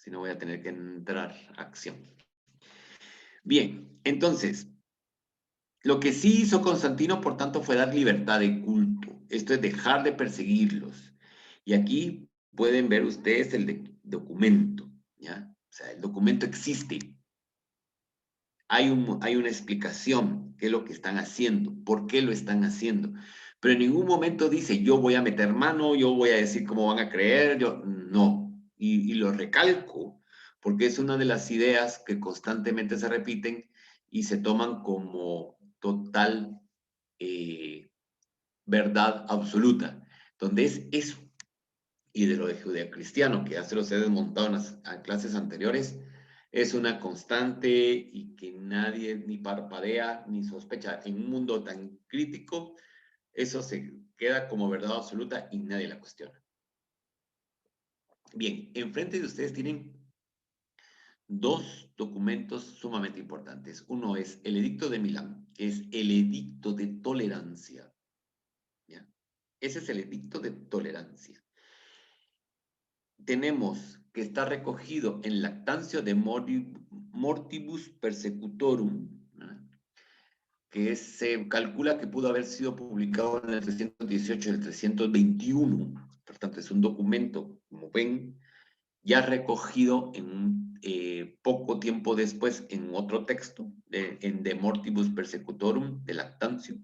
si no voy a tener que entrar a acción. Bien, entonces, lo que sí hizo Constantino, por tanto, fue dar libertad de culto. Esto es dejar de perseguirlos. Y aquí pueden ver ustedes el documento, ¿ya? O sea, el documento existe. Hay una explicación, qué es lo que están haciendo, por qué lo están haciendo. Pero en ningún momento dice, yo voy a meter mano, yo voy a decir cómo van a creer, yo, no. Y lo recalco, porque es una de las ideas que constantemente se repiten y se toman como total verdad absoluta, donde es eso. Y de lo de judeocristiano, que ya se los he desmontado en las clases anteriores, es una constante y que nadie ni parpadea ni sospecha. En un mundo tan crítico, eso se queda como verdad absoluta y nadie la cuestiona. Bien, enfrente de ustedes tienen dos documentos sumamente importantes. Uno es el Edicto de Milán, que es el Edicto de Tolerancia. ¿Ya? Ese es el Edicto de Tolerancia. Tenemos que está recogido en Lactancio de Mortibus Persecutorum, ¿no? Que se calcula que pudo haber sido publicado en el 318 y el 321. Por tanto, es un documento, como ven, ya recogido en poco tiempo después en otro texto, en De Mortibus Persecutorum, de Lactancio.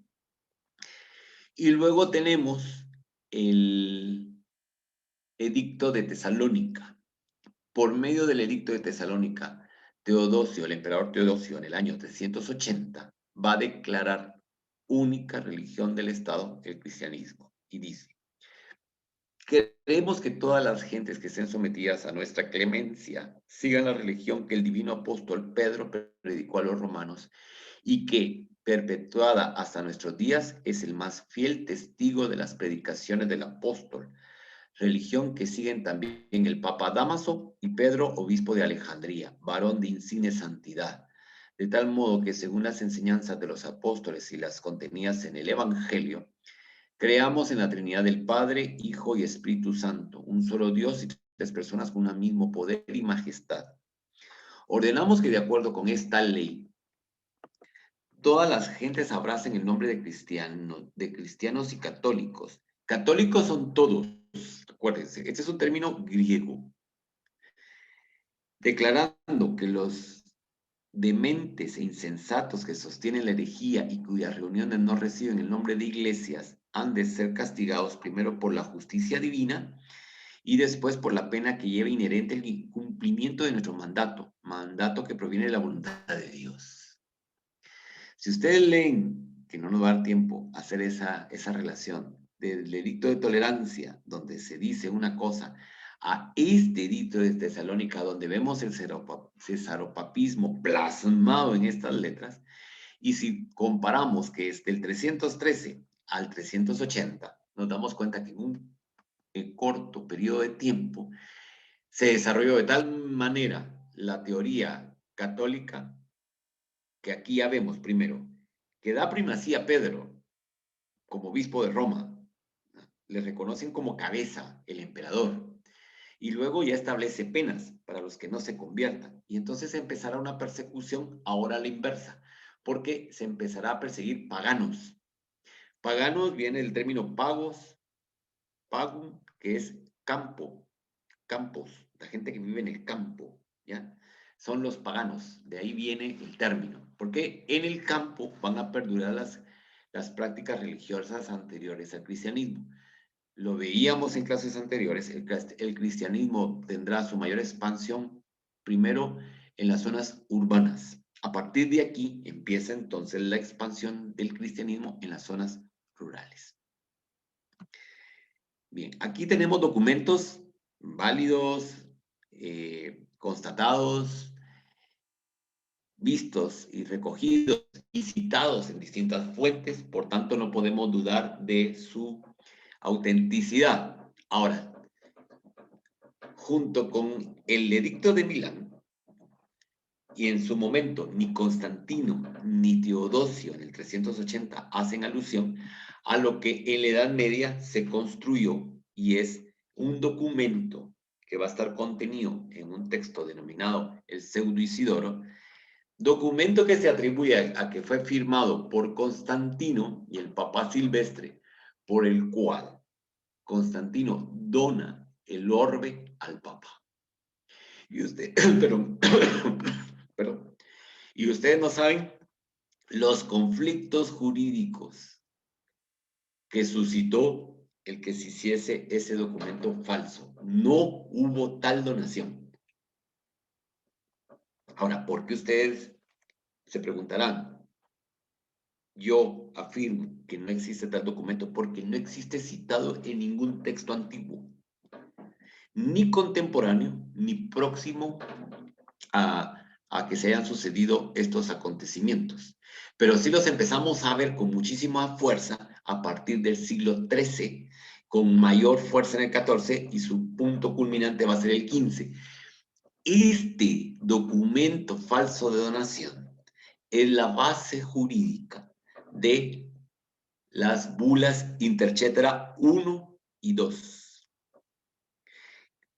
Y luego tenemos el Edicto de Tesalónica. Por medio del Edicto de Tesalónica, Teodosio, el emperador Teodosio, en el año 380, va a declarar única religión del Estado el cristianismo. Y dice, queremos que todas las gentes que estén sometidas a nuestra clemencia sigan la religión que el divino apóstol Pedro predicó a los romanos y que, perpetuada hasta nuestros días, es el más fiel testigo de las predicaciones del apóstol, religión que siguen también el Papa Dámaso y Pedro, obispo de Alejandría, varón de insigne santidad, de tal modo que según las enseñanzas de los apóstoles y las contenidas en el Evangelio, creamos en la Trinidad del Padre, Hijo y Espíritu Santo, un solo Dios y tres personas con un mismo poder y majestad. Ordenamos que de acuerdo con esta ley, todas las gentes abracen el nombre de cristianos y católicos. Católicos son todos, acuérdense, este es un término griego, declarando que los dementes e insensatos que sostienen la herejía y cuyas reuniones no reciben el nombre de iglesias han de ser castigados primero por la justicia divina y después por la pena que lleva inherente el incumplimiento de nuestro mandato, mandato que proviene de la voluntad de Dios. Si ustedes leen, que no nos va a dar tiempo a hacer esa relación del edicto de tolerancia, donde se dice una cosa, a este edicto de Tesalónica, donde vemos el cesaropapismo plasmado en estas letras, y si comparamos que es del 313 al 380, nos damos cuenta que en un corto periodo de tiempo se desarrolló de tal manera la teoría católica que aquí ya vemos primero que da primacía a Pedro como obispo de Roma, le reconocen como cabeza, el emperador, y luego ya establece penas para los que no se conviertan. Y entonces empezará una persecución ahora a la inversa, porque se empezará a perseguir paganos. Paganos viene del término pagos, pagum, que es campo, campos, la gente que vive en el campo, ¿ya? Son los paganos, de ahí viene el término, porque en el campo van a perdurar las prácticas religiosas anteriores al cristianismo. Lo veíamos en clases anteriores, el cristianismo tendrá su mayor expansión primero en las zonas urbanas. A partir de aquí empieza entonces la expansión del cristianismo en las zonas rurales. Bien, aquí tenemos documentos válidos, constatados, vistos y recogidos y citados en distintas fuentes, por tanto no podemos dudar de su autenticidad. Ahora, junto con el Edicto de Milán, y en su momento ni Constantino ni Teodosio en el 380 hacen alusión a lo que en la Edad Media se construyó y es un documento que va a estar contenido en un texto denominado el Pseudo Isidoro, documento que se atribuye a que fue firmado por Constantino y el Papa Silvestre, por el cual Constantino dona el orbe al Papa. Y usted, perdón, y ustedes no saben los conflictos jurídicos que suscitó el que se hiciese ese documento falso. No hubo tal donación. Ahora, ¿por qué ustedes se preguntarán? Yo afirmo que no existe tal documento porque no existe citado en ningún texto antiguo, ni contemporáneo, ni próximo a que se hayan sucedido estos acontecimientos. Pero sí los empezamos a ver con muchísima fuerza a partir del siglo XIII, con mayor fuerza en el XIV y su punto culminante va a ser el XV. Este documento falso de donación es la base jurídica de las bulas Intercetera 1 y 2.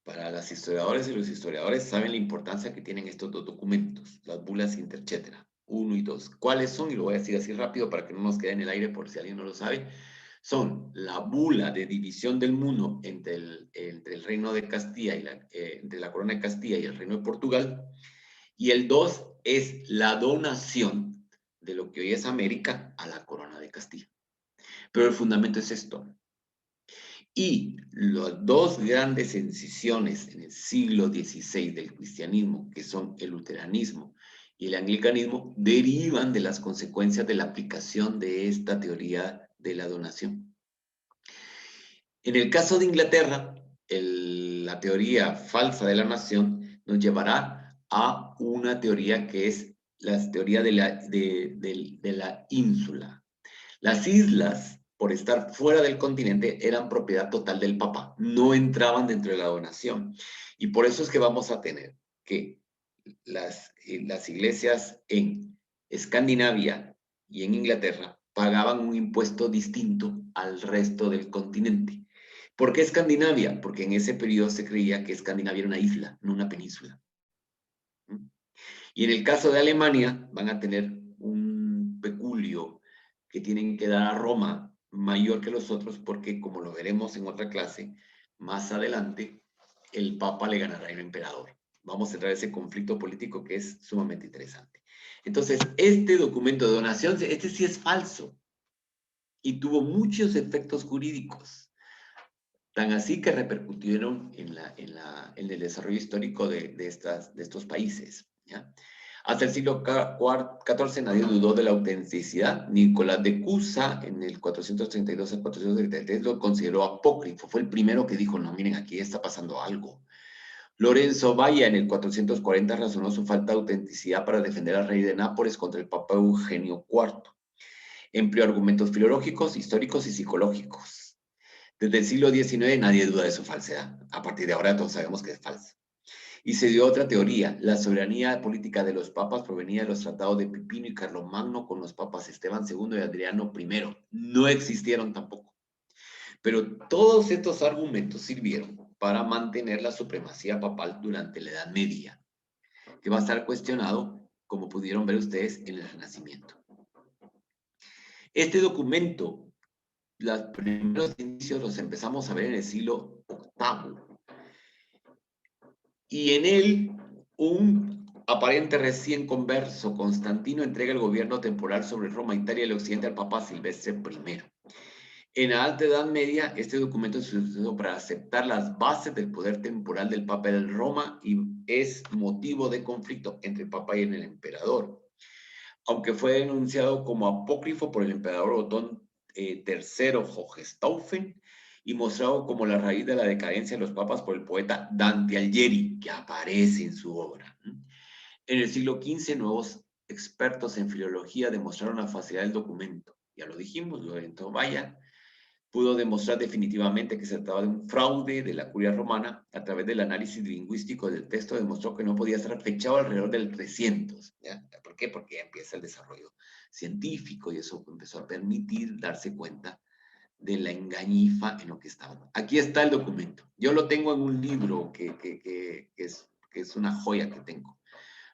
Para las historiadoras y los historiadores saben la importancia que tienen estos dos documentos, las bulas Intercetera 1 y 2. ¿Cuáles son? Y lo voy a decir así rápido para que no nos quede en el aire por si alguien no lo sabe. Son la bula de división del mundo entre el reino de Castilla y entre la corona de Castilla y el reino de Portugal. Y el 2 es la donación de lo que hoy es América a la corona de Castilla. Pero el fundamento es esto. Y las dos grandes incisiones en el siglo XVI del cristianismo, que son el luteranismo y el anglicanismo, derivan de las consecuencias de la aplicación de esta teoría de la donación. En el caso de Inglaterra, la teoría falsa de la nación nos llevará a una teoría que es la teoría de la ínsula. Las islas, por estar fuera del continente, eran propiedad total del Papa, no entraban dentro de la donación. Y por eso es que vamos a tener que las iglesias en Escandinavia y en Inglaterra pagaban un impuesto distinto al resto del continente. ¿Por qué Escandinavia? Porque en ese periodo se creía que Escandinavia era una isla, no una península. Y en el caso de Alemania van a tener un peculio que tienen que dar a Roma mayor que los otros porque, como lo veremos en otra clase, más adelante el Papa le ganará al emperador. Vamos a entrar a ese conflicto político que es sumamente interesante. Entonces, este documento de donación, este sí es falso y tuvo muchos efectos jurídicos, tan así que repercutieron en el desarrollo histórico de estos países, ¿ya? Hasta el siglo XIV nadie dudó de la autenticidad. Nicolás de Cusa, en el 432 al 433, lo consideró apócrifo. Fue el primero que dijo, no, miren, aquí está pasando algo. Lorenzo Valla, en el 440, razonó su falta de autenticidad para defender al rey de Nápoles contra el Papa Eugenio IV. Empleó argumentos filológicos, históricos y psicológicos. Desde el siglo XIX nadie duda de su falsedad. A partir de ahora todos sabemos que es falsa. Y se dio otra teoría. La soberanía política de los papas provenía de los tratados de Pipino y Carlomagno con los papas Esteban II y Adriano I. No existieron tampoco. Pero todos estos argumentos sirvieron para mantener la supremacía papal durante la Edad Media, que va a estar cuestionado, como pudieron ver ustedes, en el Renacimiento. Este documento, los primeros inicios los empezamos a ver en el siglo VIII. Y en él, un aparente recién converso, Constantino, entrega el gobierno temporal sobre Roma, Italia y el occidente al Papa Silvestre I. En la Alta Edad Media, este documento se utilizó para aceptar las bases del poder temporal del Papa de Roma y es motivo de conflicto entre el Papa y el emperador. Aunque fue denunciado como apócrifo por el emperador Otón III Hohenstaufen y mostrado como la raíz de la decadencia de los papas por el poeta Dante Alighieri, que aparece en su obra. En el siglo XV, nuevos expertos en filología demostraron la facilidad del documento. Ya lo dijimos, Lorenzo Valla pudo demostrar definitivamente que se trataba de un fraude de la curia romana. A través del análisis lingüístico del texto demostró que no podía estar fechado alrededor del 300. ¿Ya? ¿Por qué? Porque ya empieza el desarrollo científico y eso empezó a permitir darse cuenta de la engañifa en lo que estaba. Aquí está el documento. Yo lo tengo en un libro que es una joya que tengo.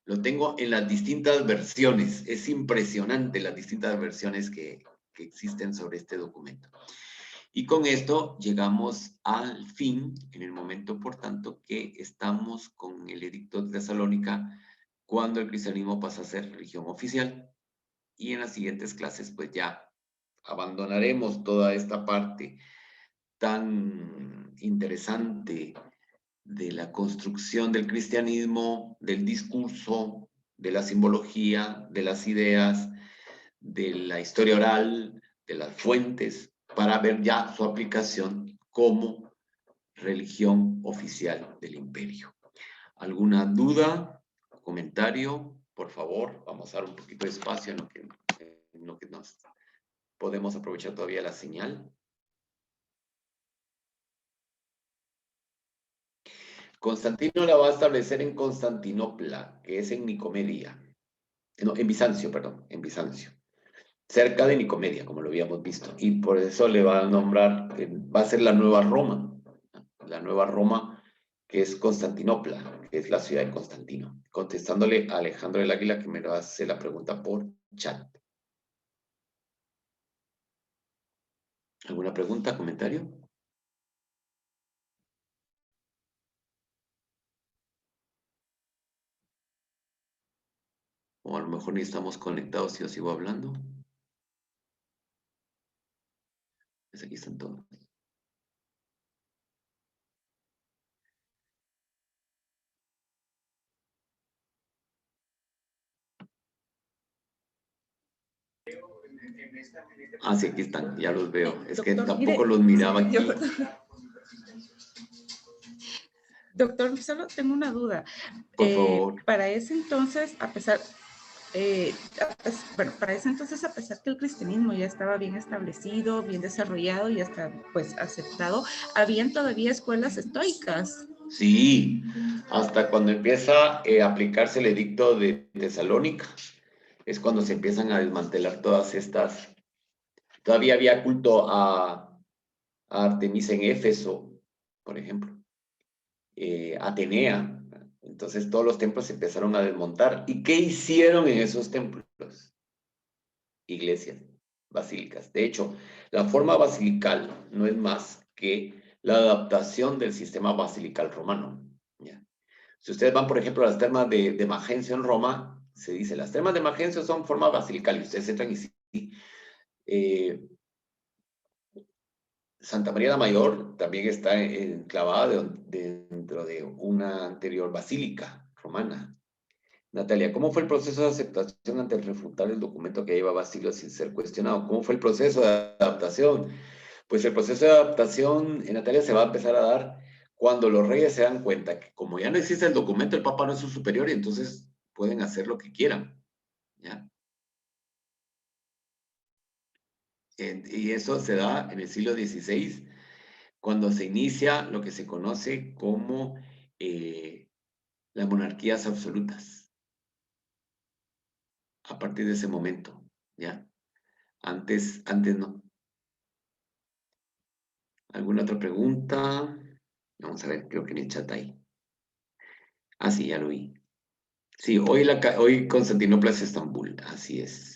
Lo tengo en las distintas versiones. Es impresionante las distintas versiones que existen sobre este documento. Y con esto llegamos al fin, en el momento, por tanto, que estamos con el Edicto de Tesalónica, cuando el cristianismo pasa a ser religión oficial. Y en las siguientes clases, pues ya abandonaremos toda esta parte tan interesante de la construcción del cristianismo, del discurso, de la simbología, de las ideas, de la historia oral, de las fuentes, para ver ya su aplicación como religión oficial del imperio. ¿Alguna duda, comentario? Por favor, vamos a dar un poquito de espacio en lo que nos podemos aprovechar todavía la señal. Constantino la va a establecer en Constantinopla, que es en Nicomedia. No, en Bizancio, perdón, en Bizancio. Cerca de Nicomedia, como lo habíamos visto. Y por eso le va a nombrar, va a ser la Nueva Roma. La Nueva Roma, que es Constantinopla, que es la ciudad de Constantino. Contestándole a Alejandro del Águila, que me lo hace la pregunta por chat. ¿Alguna pregunta, comentario? O a lo mejor ni estamos conectados si yo sigo hablando. Pues aquí están todos. Ah, sí, aquí están, ya los veo. Es que Doctor, tampoco mire, los miraba aquí. Doctor, solo tengo una duda. Por favor. Para ese entonces, a pesar que el cristianismo ya estaba bien establecido, bien desarrollado y hasta pues aceptado, habían todavía escuelas estoicas. Sí, hasta cuando empieza a aplicarse el edicto de Tesalónica, es cuando se empiezan a desmantelar todas estas. Todavía había culto a Artemisa en Éfeso, por ejemplo, Atenea. Entonces todos los templos se empezaron a desmontar. ¿Y qué hicieron en esos templos? Iglesias, basílicas. De hecho, la forma basilical no es más que la adaptación del sistema basilical romano. ¿Ya? Si ustedes van, por ejemplo, a las termas de Magencio en Roma, se dice, las termas de Magencio son forma basilical, y ustedes entran y sí. Santa María la Mayor también está enclavada dentro de una anterior basílica romana. Natalia, ¿cómo fue el proceso de aceptación ante refutar el documento que llevaba siglos sin ser cuestionado? ¿Cómo fue el proceso de adaptación? Pues el proceso de adaptación, Natalia, se va a empezar a dar cuando los reyes se dan cuenta que como ya no existe el documento, el Papa no es su superior y entonces pueden hacer lo que quieran. ¿Ya? Y eso se da en el siglo XVI, cuando se inicia lo que se conoce como las monarquías absolutas. A partir de ese momento, ¿ya? Antes no. ¿Alguna otra pregunta? Vamos a ver, creo que en el chat hay. Ah, sí, ya lo vi. Sí, hoy Constantinopla es Estambul, así es.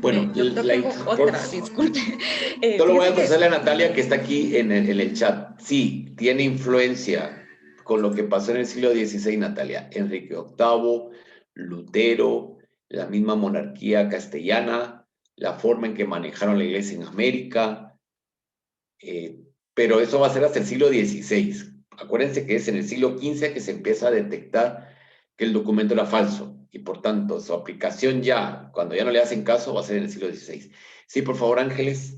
Bueno, Doctor, tengo otra, disculpe. Solo voy a contestarle a Natalia que está aquí en el chat. Sí, tiene influencia con lo que pasó en el siglo XVI, Natalia. Enrique VIII, Lutero, la misma monarquía castellana, la forma en que manejaron la iglesia en América, pero eso va a ser hasta el siglo XVI. Acuérdense que es en el siglo XV que se empieza a detectar que el documento era falso y por tanto su aplicación ya, cuando ya no le hacen caso, va a ser en el siglo XVI. Sí, por favor, Ángeles.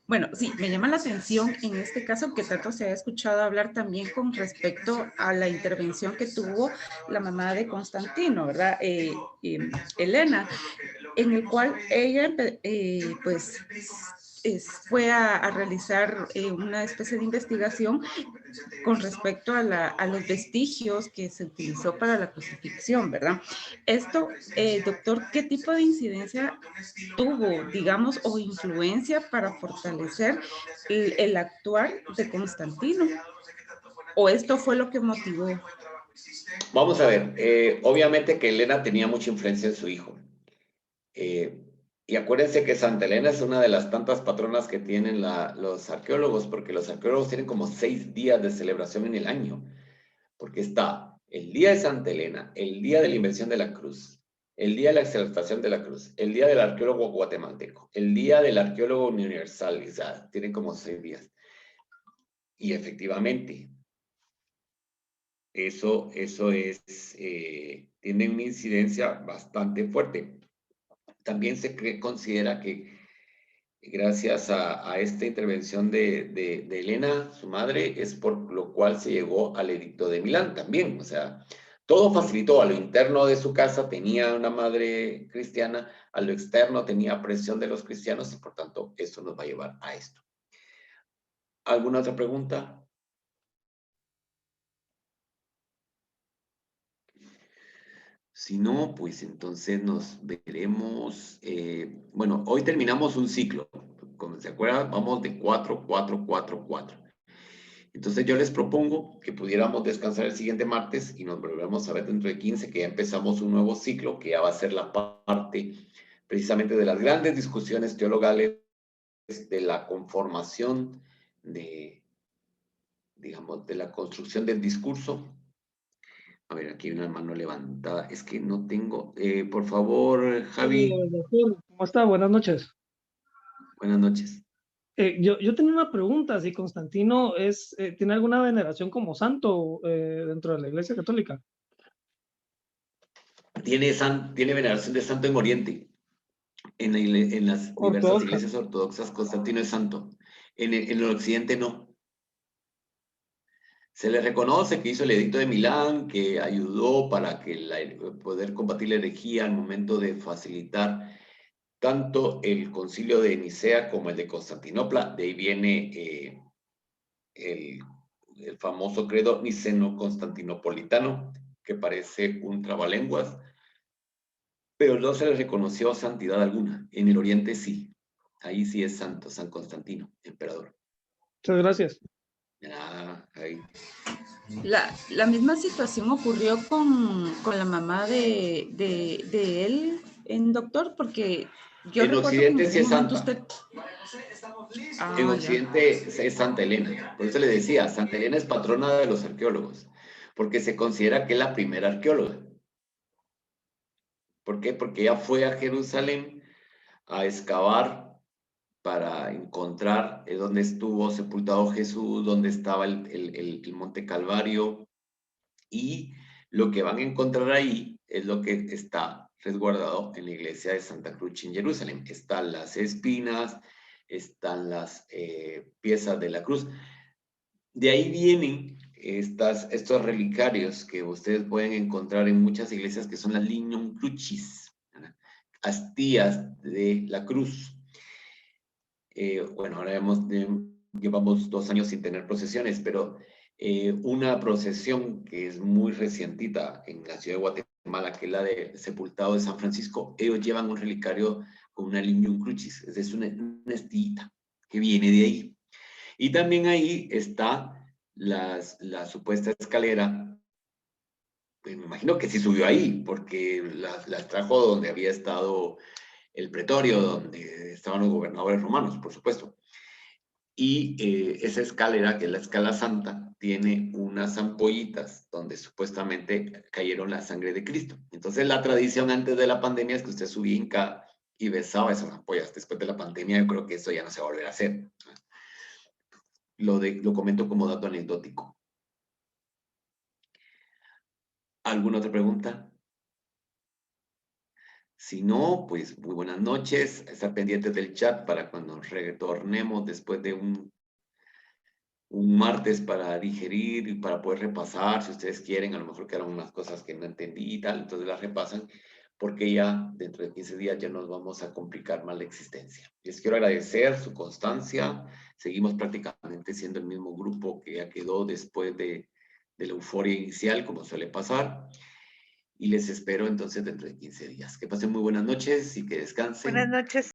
Bueno, sí, me llama la atención en este caso que tanto se ha escuchado hablar también con respecto a la intervención que tuvo la mamá de Constantino, ¿verdad? Elena, en el cual ella, pues, fue a realizar una especie de investigación con respecto a los vestigios que se utilizó para la crucifixión, ¿verdad? Esto, doctor, ¿qué tipo de incidencia tuvo, digamos, o influencia para fortalecer el actuar de Constantino? ¿O esto fue lo que motivó? Vamos a ver, obviamente que Elena tenía mucha influencia en su hijo. Y acuérdense que Santa Elena es una de las tantas patronas que tienen los arqueólogos, porque los arqueólogos tienen como 6 días de celebración en el año, porque está el día de Santa Elena, el día de la invención de la cruz, el día de la exaltación de la cruz, el día del arqueólogo guatemalteco, el día del arqueólogo universal, o sea, tienen como 6 días. Y efectivamente, eso tiene una incidencia bastante fuerte. También se considera que gracias a esta intervención de Elena, su madre, es por lo cual se llegó al edicto de Milán también. O sea, todo facilitó. A lo interno de su casa tenía una madre cristiana, a lo externo tenía presión de los cristianos y por tanto eso nos va a llevar a esto. ¿Alguna otra pregunta? Si no, pues entonces nos veremos. Bueno, hoy terminamos un ciclo. Como se acuerdan, vamos de 4, 4, 4, 4. Entonces yo les propongo que pudiéramos descansar el siguiente martes y nos volvemos a ver dentro de 15, que ya empezamos un nuevo ciclo, que ya va a ser la parte precisamente de las grandes discusiones teologales, de la conformación, digamos, de la construcción del discurso. A ver, aquí hay una mano levantada. Es que no tengo. Por favor, Javi. Doctor, ¿cómo está? Buenas noches. Buenas noches. Yo tenía una pregunta, si Constantino tiene alguna veneración como santo dentro de la Iglesia Católica. Tiene veneración de santo en Oriente. En las diversas Ortodoxa. iglesias ortodoxas, Constantino es santo. En el occidente no. Se le reconoce que hizo el edicto de Milán, que ayudó para que poder combatir la herejía al momento de facilitar tanto el concilio de Nicea como el de Constantinopla. De ahí viene el famoso credo niceno-constantinopolitano, que parece un trabalenguas, pero no se le reconoció santidad alguna. En el Oriente sí. Ahí sí es santo, San Constantino, emperador. Muchas gracias. Ahí. La misma situación ocurrió con la mamá de él, en doctor, porque yo en recuerdo que en Occidente sí algún es momento santa. usted... En ya. Occidente es Santa Elena. Por eso le decía, Santa Elena es patrona de los arqueólogos, porque se considera que es la primera arqueóloga. ¿Por qué? Porque ella fue a Jerusalén a excavar para encontrar dónde estuvo sepultado Jesús, dónde estaba el Monte Calvario, y lo que van a encontrar ahí es lo que está resguardado en la iglesia de Santa Cruz en Jerusalén. Están las espinas, están las piezas de la cruz. De ahí vienen estos relicarios que ustedes pueden encontrar en muchas iglesias, que son las lignum crucis, ¿verdad? Astillas de la cruz. Bueno, ahora llevamos 2 años sin tener procesiones, pero una procesión que es muy recientita en la ciudad de Guatemala, que es la de Sepultado de San Francisco, ellos llevan un relicario con una lignum crucis, es una astillita que viene de ahí. Y también ahí está la supuesta escalera. Pues me imagino que sí subió ahí, porque las trajo donde había estado el pretorio, donde estaban los gobernadores romanos, por supuesto. Y esa escalera, que es la escala santa, tiene unas ampollitas donde supuestamente cayeron la sangre de Cristo. Entonces la tradición antes de la pandemia es que usted subía Inca y besaba esas ampollas. Después de la pandemia yo creo que eso ya no se va a volver a hacer. Lo comento como dato anecdótico. ¿Alguna otra pregunta? Si no, pues muy buenas noches. Estar pendientes del chat para cuando retornemos después de un martes para digerir y para poder repasar, si ustedes quieren. A lo mejor quedaron unas cosas que no entendí y tal, entonces las repasan. porque ya dentro de 15 días ya nos vamos a complicar más la existencia. Les quiero agradecer su constancia. Seguimos prácticamente siendo el mismo grupo que ya quedó después de la euforia inicial, como suele pasar. Y les espero entonces dentro de 15 días. Que pasen muy buenas noches y que descansen. Buenas noches.